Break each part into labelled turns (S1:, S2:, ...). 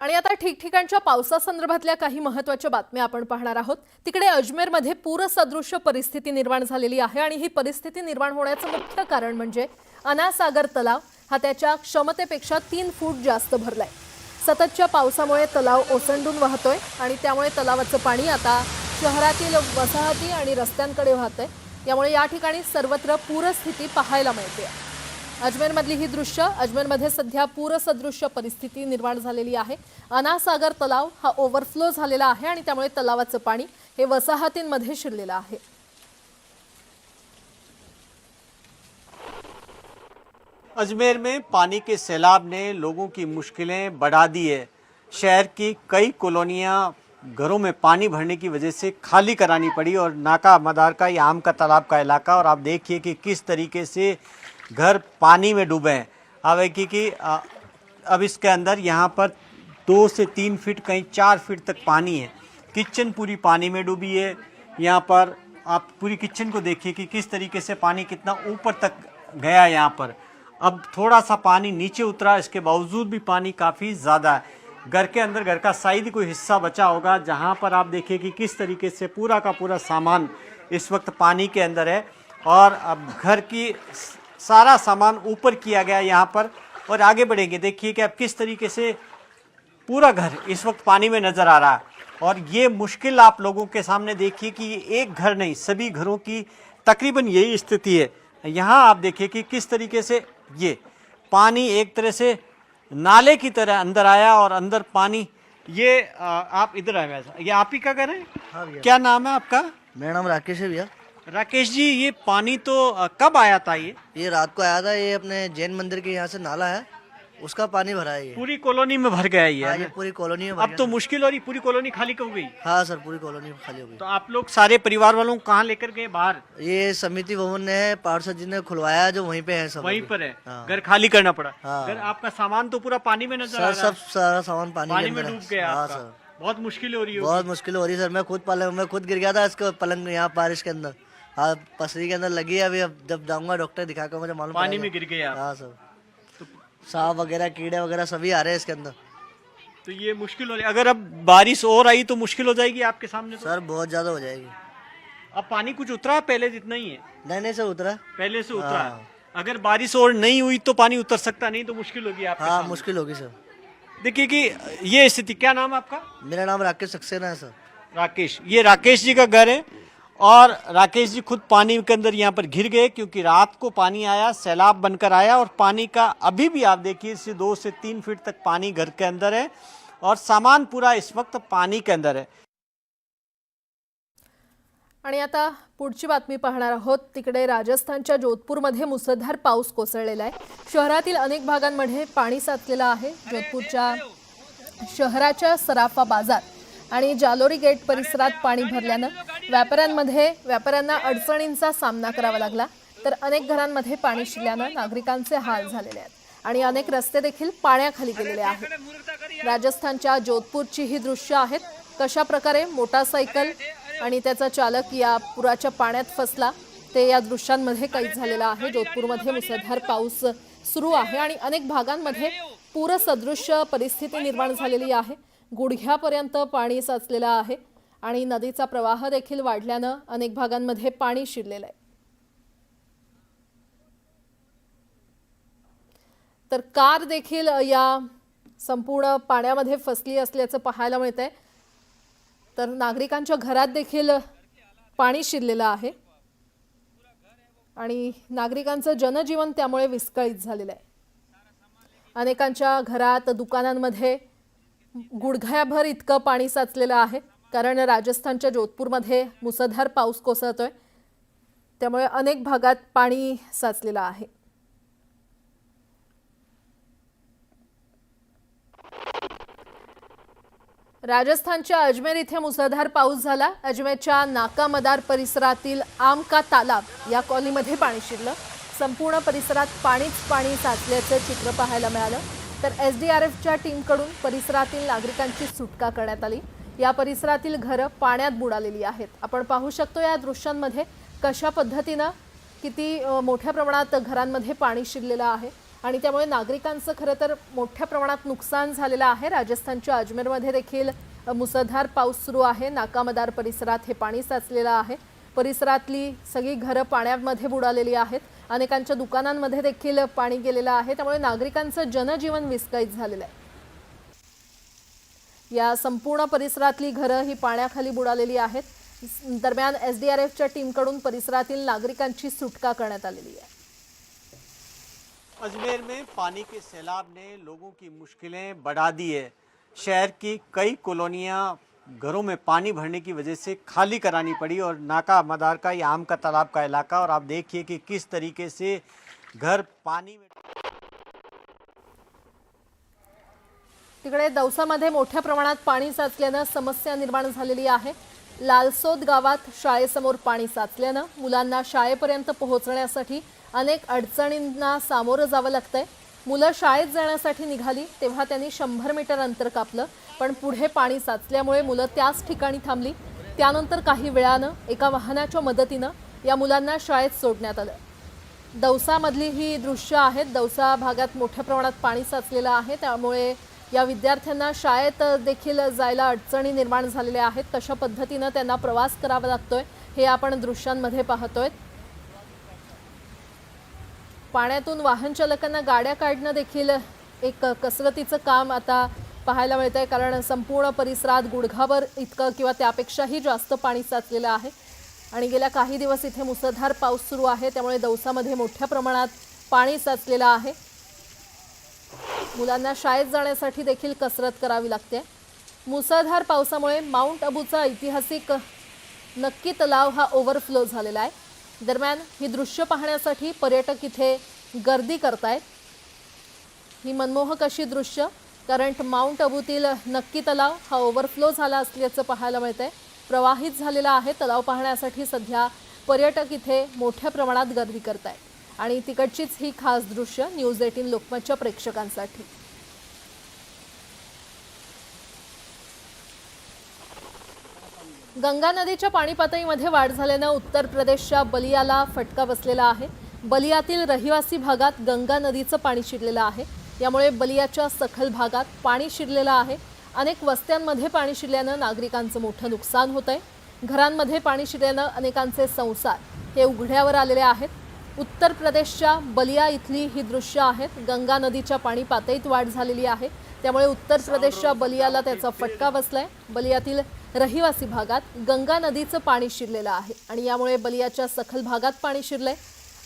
S1: आणि आता ठिकठिकाणच्या पावसासंदर्भातल्या काही महत्त्वाच्या बातम्या आपण पाहणार आहोत। तिकडे अजमेरमध्ये पूरसदृश परिस्थिती निर्माण झालेली आहे आणि ही परिस्थिती निर्माण होण्याचं मुख्य कारण म्हणजे अनासागर तलाव हा त्याच्या क्षमतेपेक्षा 3 फूट जास्त भरलाय। सततच्या पावसामुळे तलाव ओसंडून वाहतोय आणि त्यामुळे तलावाचं पाणी आता शहरातील वसाहती आणि रस्त्यांकडे वाहतंय। यामुळे या ठिकाणी सर्वत्र पूरस्थिती पाहायला मिळते। अजमेरमधली ही दृश्य, अजमेरमध्ये सध्या पूरसदृश परिस्थिती निर्माण झालेली आहे। अनासागर तलाव हा ओव्हरफ्लो झालेला आहे आणि त्यामुळे तलावाचं पाणी हे वसाहतींमध्ये शिरलेलं आहे।
S2: अजमेर में पानी के सैलाब ने लोगों की मुश्किलें बढ़ा दी है। शहर की कई कॉलोनियां घरों में पानी भरने की वजह से खाली करानी पड़ी और नाका मदार का ये आम का तालाब का इलाका, और आप देखिए कि किस तरीके से घर पानी में डूबे हैं। अब कि अब इसके अंदर यहाँ पर 2 से 3 फीट, कहीं 4 फीट तक पानी है। किचन पूरी पानी में डूबी है। यहाँ पर आप पूरी किचन को देखिए कि किस तरीके से पानी कितना ऊपर तक गया है। यहाँ पर अब थोड़ा सा पानी नीचे उतरा, इसके बावजूद भी पानी काफ़ी ज़्यादा है। घर के अंदर, घर का शायद कोई हिस्सा बचा होगा, जहाँ पर आप देखिए कि किस तरीके से पूरा का पूरा सामान इस वक्त पानी के अंदर है। और अब घर की सारा सामान ऊपर किया गया यहाँ पर। और आगे बढ़ेंगे, देखिए कि अब किस तरीके से पूरा घर इस वक्त पानी में नज़र आ रहा है। और ये मुश्किल आप लोगों के सामने देखिए कि ये एक घर नहीं, सभी घरों की तकरीबन यही स्थिति है। यहाँ आप देखिए कि किस तरीके से ये पानी एक तरह से नाले की तरह अंदर आया और अंदर पानी ये आप इधर आए, ये आप ही का घर है?
S3: हाँ भैया।
S2: क्या नाम है आपका?
S3: मेरा नाम राकेश है भैया।
S2: राकेश जी, ये पानी तो कब आया था? ये
S3: रात को आया था। ये अपने जैन मंदिर के यहाँ से नाला है, उसका पानी भरा है। ये
S2: पूरी कॉलोनी में भर गया ये,
S3: हाँ,
S2: है
S3: ये
S2: ना?
S3: पूरी कॉलोनी में भर
S2: अब
S3: गया
S2: तो
S3: था।
S2: मुश्किल हो रही, पूरी कॉलोनी खाली हो गई।
S3: हाँ सर, पूरी कॉलोनी खाली हो गई।
S2: तो आप लोग सारे परिवार वालों को कहाँ लेकर गए? बाहर?
S3: ये समिति भवन ने, पार्षद जी ने खुलवाया, जो वहीं पे है सब।
S2: वहीं
S3: अभी।
S2: पर है।
S3: हाँ।
S2: घर खाली करना पड़ा।
S3: हाँ।
S2: घर, आपका सामान तो पूरा पानी में नजर आ
S3: सर
S2: रहा है।
S3: सब सारा सामान पानी
S2: पानी
S3: के
S2: में
S3: अंदर
S2: डूब
S3: है।
S2: गया
S3: हाँ
S2: आपका।
S3: सर,
S2: बहुत मुश्किल हो रही है।
S3: बहुत मुश्किल हो रही है सर। मैं खुद गिर गया था इसके पलंग यहाँ बारिश के अंदर। हाँ, पसरी के अंदर लगी है अभी। अब जब जाऊंगा डॉक्टर दिखाकर मुझे मालूम
S2: पानी
S3: पड़ेगा।
S2: में गिर गए आप।
S3: हाँ सर, सांप वगैरह, कीड़े वगैरह सभी आ रहे हैं इसके अंदर।
S2: तो ये मुश्किल हो रही है। अगर अब बारिश और आई तो मुश्किल हो जाएगी आपके सामने तो।
S3: सर बहुत ज्यादा हो जाएगी।
S2: अब पानी कुछ उतरा है? पहले जितना ही है?
S3: नहीं सर, उतरा।
S2: पहले से उतरा है।
S3: हाँ।
S2: अगर बारिश और नहीं हुई तो पानी उतर सकता, नहीं तो मुश्किल होगी आपके
S3: हाँ,
S2: सामने।
S3: मुश्किल होगी सर।
S2: देखिए कि ये स्थिति। क्या नाम है आपका?
S3: मेरा नाम राकेश सक्सेना है सर।
S2: राकेश, ये राकेश जी का घर है। और राकेश जी खुद पानी के अंदर यहाँ पर घिर गए, क्योंकि रात को पानी आया, सैलाब बनकर आया। और पानी का अभी भी आप देखिए, इससे 2 से 3 फीट तक पानी घर के अंदर है और सामान पूरा इस वक्त पानी के अंदर है।
S1: आणि आता पुढची बातमी पाहणार आहोत। तिकडे राजस्थानच्या जोधपूरमध्ये मुसळधार पाऊस कोसळलेला आहे। शहरातील अनेक भागांमध्ये पाणी साचलेलं आहे। जोधपूरच्या शहराच्या सराफा बाजार आणि जालोरी गेट परिसरात पाणी भरल्यानं व्यापाऱ्यांना अडचणींचा सामना करावा लागला। तर अनेक घरांमध्ये पाणी शिरल्यानं नागरिकांचे हाल झालेले आहेत आणि अनेक रस्ते देखील पाण्याखाली गेलेले आहेत। राजस्थानच्या जोधपूरची ही दृश्य आहेत। कशा प्रकारे मोटारसायकल आणि त्याचा चालक या पुराच्या पाण्यात फसला ते या दृश्यांमध्ये कैद झालेलं आहे। जोधपूरमध्ये मुसळधार पाऊस सुरू आहे आणि अनेक भागांमध्ये पूरसदृश परिस्थिती निर्माण झालेली आहे। गुडघ्यापर्यंत पाणी साचलेलं आहे आणि नदीचा प्रवाह देखील वाढल्यानं अनेक भागांमध्ये पाणी शिरलेलं आहे। तर कार देखील या संपूर्ण पाण्यामध्ये फसली असल्याचं पाहायला मिळतंय। तर नागरिकांच्या घरात देखील पाणी शिरलेलं आहे आणि नागरिकांचं जनजीवन त्यामुळे विस्कळीत झालेलं आहे। अनेकांच्या घरात, दुकानांमध्ये गुडघ्याभर इतकं पाणी साचलेलं आहे, कारण राजस्थानच्या जोधपूरमध्ये मुसळधार पाऊस कोसळतोय, त्यामुळे अनेक भागात पाणी साचलेलं आहे। राजस्थानच्या अजमेर इथे मुसळधार पाऊस झाला। अजमेरच्या नाका मदार परिसरातील आम का तालाब या कॉलनीमध्ये पाणी शिरलं। संपूर्ण परिसरात पाणी साचल्याचं चित्र पाहायला मिळालं। तर एसडीआरएफच्या टीमकडून परिसरातील नागरिकांची सुटका करण्यात आली। या परिसरातील घरं पाण्यात बुडालेली आहेत। आपण पाहू शकतो या दृश्यांमध्ये कशा पद्धतीने किती मोठ्या प्रमाणात घरांमध्ये पाणी शिरलेलं आहे आणि त्यामुळे नागरिकांचं खरं तर मोठ्या प्रमाणात नुकसान झालेलं आहे। राजस्थानच्या अजमेरमध्ये देखील मुसळधार पाऊस सुरू आहे। नाकामदार परिसरात हे पाणी साचलेलं आहे। परिसरातली सगळी घरं पाण्यामध्ये बुडालेली आहेत। अनेकांच्या दुकानांमध्ये देखील पाणी गेलेलं आहे। त्यामुळे नागरिकांचं जनजीवन विस्कळीत झालेलं आहे। या संपूर्ण परिसरातली घरं ही पाण्याखाली बुडालेली आहेत। दरम्यान एसडीआरएफच्या टीमकडून परिसरातील नागरिकांची सुटका करण्यात आलेली आहे।
S2: अजमेर में पानी के सैलाब ने लोगों की मुश्किलें बढ़ा दी है। शहर की कई कॉलोनियां घरों में पानी भरने की वजह से खाली करानी पड़ी और नाका मदार का ये आम का तालाब का इलाका, और आप देखिए कि किस तरीके से घर पानी में।
S1: तिकडे दौसामध्ये मोठ्या प्रमाणात पाणी साचल्यानं समस्या निर्माण झालेली आहे। लालसोद गावात शाळेसमोर पाणी साचल्यानं मुलांना शाळेपर्यंत पोहोचण्यासाठी अनेक अडचणींना सामोरं जावं लागतंय। मुलं शाळेत जाण्यासाठी निघाली तेव्हा त्यांनी 100 मीटर अंतर कापलं, पण पुढे पाणी साचल्यामुळे मुलं त्याच ठिकाणी थांबली। त्यानंतर काही वेळानं एका वाहनाच्या मदतीनं या मुलांना शाळेत सोडण्यात आलं। दौसामधली ही दृश्य आहेत। दौसा भागात मोठ्या प्रमाणात पाणी साचलेलं आहे, त्यामुळे या विद्यार्थ्यांना शाळेत देखील जायला अडचणी निर्माण झालेल्या आहेत। कशा पद्धतीनं त्यांना प्रवास करावा लागतोय हे आपण दृश्यांमध्ये पाहतोय। पाण्यातून वाहन चालकांना गाड्या काढणं देखील एक कसरतीचं काम आता पाहायला मिळतंय, कारण संपूर्ण परिसरात गुडघाभर इतकं किंवा त्यापेक्षाही जास्त पाणी साचलेलं आहे। आणि गेल्या काही दिवस इथे मुसळधार पाऊस सुरू आहे, त्यामुळे दौसामध्ये मोठ्या प्रमाणात पाणी साचलेलं आहे। मुलांना शाळेत जाण्यासाठी देखील कसरत करावी लागते। मुसळधार पावसामुळे माउंट अबूचा ऐतिहासिक नक्की तलाव हा ओव्हरफ्लो झालेला आहे। दरम्यान ही दृश्य पाहण्यासाठी पर्यटक इथे गर्दी करतायत। ही मनमोहक अशी दृश्य, कारण माउंट अबूतील नक्की तलाव हा ओव्हरफ्लो झाला असल्याचं पाहायला मिळतंय। प्रवाहित झालेला आहे तलाव पाहण्यासाठी सध्या पर्यटक इथे मोठ्या प्रमाणात गर्दी करतायत आणि तिकडचीच ही खास दृश्य न्यूज 18 लोकमतच्या प्रेक्षकांसाठी। गंगा नदीच्या पाणी पातळीमध्ये वाढ झाल्यानं उत्तर प्रदेशच्या बलियाला फटका बसलेला आहे। बलियातील रहिवासी भागात गंगा नदीचं पाणी शिरलेलं आहे। यामुळे बलियाच्या सखल भागात पाणी शिरलेलं आहे। अनेक वस्त्यांमध्ये पाणी शिरल्यानं नागरिकांचं मोठं नुकसान होतंय। घरांमध्ये पाणी शिरल्यानं अनेकांचे संसार हे उघड्यावर आलेले आहेत। उत्तर प्रदेशच्या बलिया इथली ही दृश्य आहेत। गंगा नदीच्या पाणी पातळीत वाढ झालेली आहे, त्यामुळे उत्तर प्रदेशच्या बलियाला त्याचा फटका बसलाय। बलियातील रहिवासी भागात गंगा नदीचं पाणी शिरलेलं आहे आणि यामुळे बलियाच्या सखल भागात पाणी शिरलंय।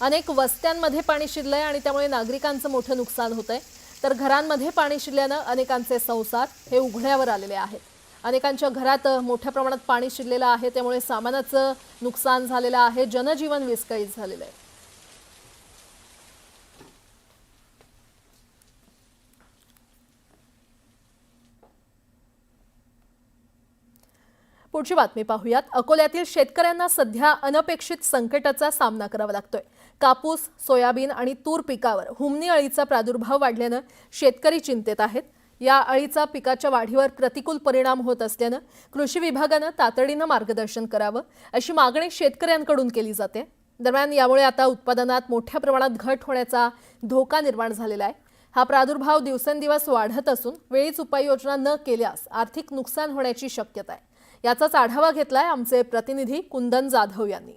S1: अनेक वस्त्यांमध्ये पाणी शिरलंय आणि त्यामुळे नागरिकांचं मोठं नुकसान होतंय। तर घरांमध्ये पाणी शिरल्यानं अनेकांचे संसार हे उघड्यावर आलेले आहेत। अनेकांच्या घरात मोठ्या प्रमाणात पाणी शिरलेलं आहे, त्यामुळे सामानाचं नुकसान झालेलं आहे। जनजीवन विस्कळीत झालेलं आहे। पुढची बातमी पाहूयात। अकोल्यातील शेतकऱ्यांना सध्या अनपेक्षित संकटाचा सामना करावा लागतोय। कापूस, सोयाबीन आणि तूर पिकावर हुमणी अळीचा प्रादुर्भाव वाढल्यानं शेतकरी चिंतेत आहेत। या अळीचा पिकाच्या वाढीवर प्रतिकूल परिणाम होत असल्यानं कृषी विभागानं तातडीनं मार्गदर्शन करावं अशी मागणी शेतकऱ्यांकडून केली जाते। दरम्यान यामुळे आता उत्पादनात मोठ्या प्रमाणात घट होण्याचा धोका निर्माण झालेला आहे। हा प्रादुर्भाव दिवसेंदिवस वाढत असून वेळीच उपाययोजना न केल्यास आर्थिक नुकसान होण्याची शक्यता आहे। याचाच आढावा घेतलाय आमचे प्रतिनिधी कुंदन जाधव यांनी।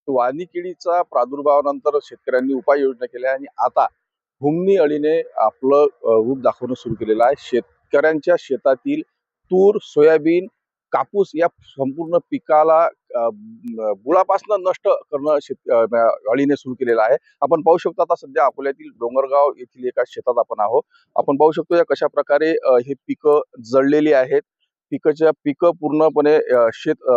S4: वाणी किडीचा प्रादुर्भावानंतर शेतकऱ्यांनी उपाययोजना केल्या आणि आता हुमणी अळीने आपलं रूप दाखवणं सुरू केलेलं आहे। शेतकऱ्यांच्या शेतातील तूर, सोयाबीन, कापूस या संपूर्ण पिकाला बुळापासून नष्ट करणं अळीने सुरू केलेलं आहे। आपण पाहू शकतो आता सध्या अकोल्यातील डोंगरगाव येथील एका शेतात आपण आहोत। आपण पाहू शकतो या कशा प्रकारे हे पिकं जळलेली आहेत। पिकं पूर्णपणे शेत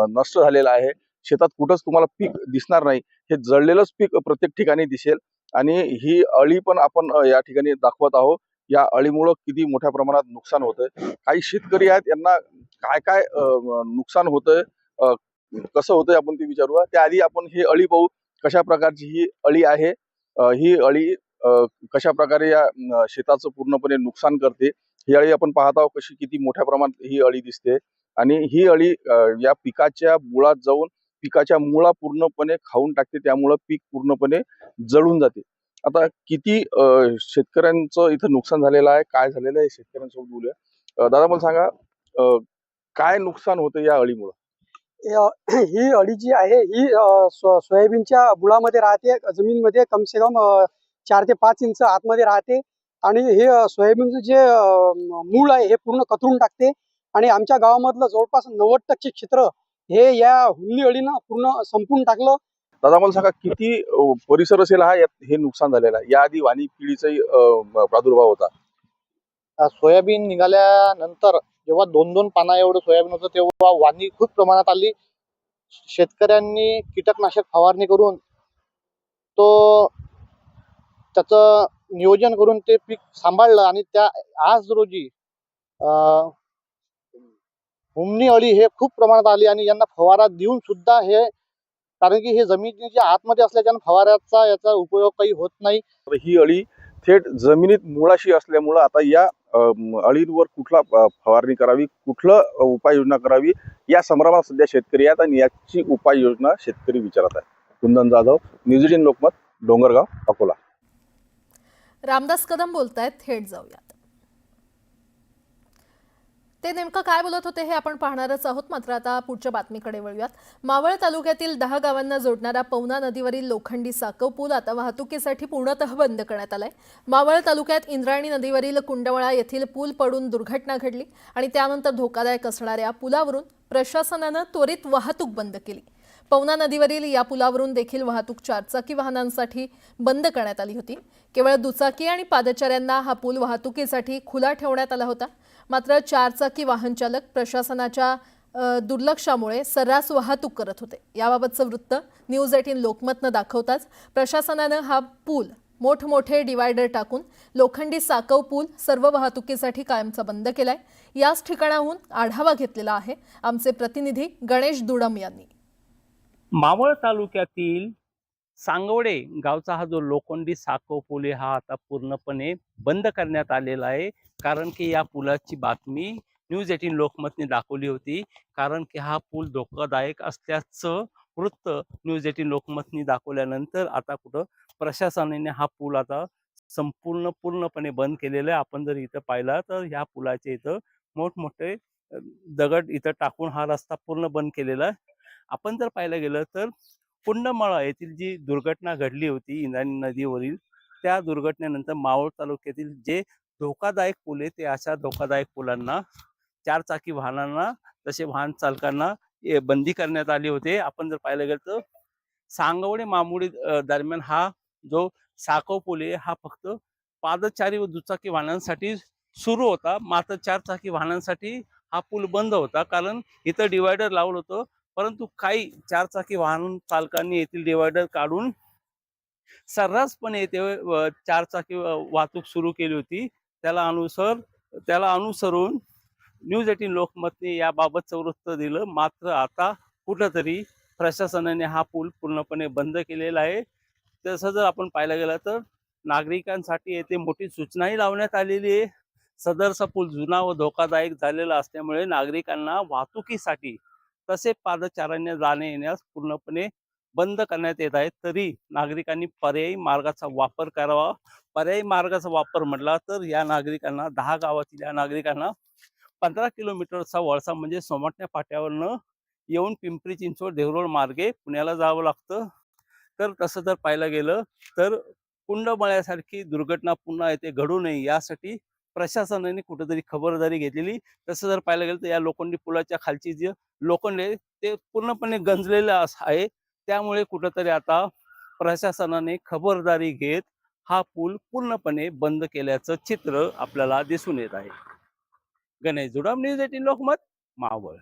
S4: नष्ट झालेलं आहे। शेतात कुठंच तुम्हाला पीक दिसणार नाही, हे जळलेलंच पीक प्रत्येक ठिकाणी दिसेल। आणि ही अळी पण आपण या ठिकाणी दाखवत आहोत। या अळीमुळे किती मोठ्या प्रमाणात नुकसान होतंय। काही शेतकरी आहेत, यांना काय काय नुकसान होतंय, कसं होतंय आपण ते विचारूया। त्याआधी आपण ही अळी पाहू, कशा प्रकारची ही अळी आहे। ही अळी कशा प्रकारे या शेताचं पूर्णपणे नुकसान करते। ही अळी आपण पाहत आहोत कशी किती मोठ्या प्रमाणात ही अळी दिसते आणि ही अळी या पिकाच्या बुळात जाऊन पिकाच्या मुळा पूर्णपणे खाऊन टाकते, त्यामुळे पीक पूर्णपणे जळून जाते। आता किती शेतकऱ्यांचं इथं नुकसान झालेलं आहे, काय झालेलं आहे शेतकऱ्यांसोबत बोलूया. दादा मला सांगा, काय नुकसान होतं या अळीमुळं?
S5: ही अळी जी आहे ही सोयाबीनच्या बुडामध्ये राहते, जमीनमध्ये कम से कम 4 ते 5 इंच आतमध्ये राहते आणि हे सोयाबीनचं जे मूळ आहे हे पूर्ण कतरून टाकते आणि आमच्या गावामधलं जवळपास 90% क्षेत्र हे या हुल्ली अळीनं पूर्ण संपून टाकलं.
S4: दादा मला सांगा, किती परिसर असेल हा हे नुकसान झालेलं आहे? याआधी वाणी किडीचाही प्रादुर्भाव होता.
S6: सोयाबीन निघाल्यानंतर जेव्हा 2-2 पाना एवढं सोयाबीन होतं तेव्हा वाणी खूप प्रमाणात आली. शेतकऱ्यांनी कीटकनाशक फवारणी करून त्याचं नियोजन करून ते पीक सांभाळलं आणि त्या आज रोजी हुमणी अळी हे खूप प्रमाणात आली आणि यांना फवारा देऊन सुद्धा हे, कारण की हे जमिनीच्या आतमध्ये असल्याच्यानं फवाऱ्याचा याचा उपयोग काही होत नाही.
S4: तर ही अळी थेट जमिनीत मुळाशी असल्यामुळं आता या अळींवर कुठला फवारणी करावी, कुठलं उपाययोजना करावी, या संभ्रमात सध्या शेतकरी आहेत आणि याची उपाययोजना शेतकरी विचारत आहे. कुंदन जाधव, न्यूज 18 लोकमत, डोंगरगाव, अकोला.
S1: रामदास कदम बोलतायत, थेट जाऊयात. ते नेमकं काय बोलत होते हे आपण पाहणारच आहोत. मात्र आता पुढच्या बातमीकडे वळूयात. मावळ तालुक्यातील 10 गावांना जोडणारा पवना नदीवरील लोखंडी साकव पूल आता वाहतुकीसाठी पूर्णतः बंद करण्यात आलाय. मावळ तालुक्यात इंद्रायणी नदीवरील कुंडवळा येथील पूल पडून दुर्घटना घडली आणि त्यानंतर धोकादायक असणाऱ्या पुलावरून प्रशासनानं त्वरित वाहतूक बंद केली. पवना नदीवरील या पुलावरून देखील वाहतूक 4 चाकी वाहनांसाठी बंद करण्यात आली होती. केवळ दुचाकी आणि पादचाऱ्यांना हा पूल वाहतुकीसाठी खुला ठेवण्यात आला होता. मात्र 4 चाकी वाहन चालक प्रशासनाच्या दुर्लक्षामुळे सर्रास वाहतूक करत होते. याबाबतचं वृत्त न्यूज 18 लोकमतनं दाखवताच प्रशासनानं हा पूल मोठमोठे डिवायडर टाकून लोखंडी साकव पूल सर्व वाहतुकीसाठी कायमचा बंद केलाय. याच ठिकाणाहून आढावा घेतलेला आहे आमचे प्रतिनिधी गणेश दुडम यांनी.
S7: मावळ तालुक्यातील सांगवडे गावचा हा जो लोखंडी साकव पूल आहे हा आता पूर्णपणे बंद करण्यात आलेला आहे. कारण की या पुलाची बातमी न्यूज 18 लोकमतने दाखवली होती. कारण की हा पूल धोकादायक असल्याचं वृत्त न्यूज 18 लोकमतने दाखवल्यानंतर आता कुठं प्रशासनाने हा पूल आता पूर्णपणे बंद केलेला आहे. आपण जर इथं पाहिला तर ह्या पुलाच्या इथं मोठमोठे दगड इथं टाकून हा रस्ता पूर्ण बंद केलेला आहे. आपण जर पाहायला गेलं तर कुंडमाळा येथील जी दुर्घटना घडली होती इंद्रायणी नदीवरील, त्या दुर्घटनेनंतर मावळ तालुक्यातील जे धोकादायक पूल आहे ते अशा धोकादायक पुलांना 4 चाकी वाहनांना तसे वाहन चालकांना बंदी करण्यात आली होते. आपण जर पाहायला गेलं तर सांगवडे मामुडी दरम्यान हा जो साकव पूल आहे हा फक्त पादचारी व दुचाकी वाहनांसाठी सुरू होता. मात्र 4 चाकी वाहनांसाठी हा पूल बंद होता. कारण इथं डिवायडर लावलं होतं, परंतु काही 4 चाकी वाहन चालकांनी येथील डिवायडर काढून सर्रासपणे येथे 4 चाकी वाहतूक सुरू केली होती. त्याला अनुसरून न्यूज 18 लोकमतने याबाबतचं वृत्त दिलं. मात्र आता कुठंतरी प्रशासनाने हा पूल पूर्णपणे बंद केलेला आहे. तसं जर आपण पाहायला गेलं तर नागरिकांसाठी येथे मोठी सूचनाही लावण्यात आलेली आहे. सदरचा पूल जुना व धोकादायक झालेला असल्यामुळे नागरिकांना वाहतुकीसाठी तसे पादचाऱ्यांना जाणे येण्यास पूर्णपणे बंद करण्यात येत आहे. तरी नागरिकांनी पर्यायी मार्गाचा वापर करावा. पर्यायी मार्गाचा वापर म्हटला तर या नागरिकांना 10 गावातील या नागरिकांना 15 किलोमीटरचा वळसा म्हणजे सोमटण्या फाट्यावरनं येऊन पिंपरी चिंचवड देहरोड मार्गे पुण्याला जावं लागतं. तर तसं जर पाहायला गेलं तर कुंडमळ्यासारखी दुर्घटना पुन्हा येथे घडू नये यासाठी प्रशासनाने कुठेतरी खबरदारी घेतलेली. तसं जर पाहायला गेलं तर या लोखंडी पुलाच्या खालची जे लोखंड आहे ते पूर्णपणे गंजलेलं आहे. त्यामुळे कुठेतरी आता प्रशासनाने खबरदारी घेत हा पूल पूर्णपणे बंद केल्याचं चित्र आपल्याला दिसून येत आहे. गणेश जुडाम, न्यूज 18 लोकमत, मावळ.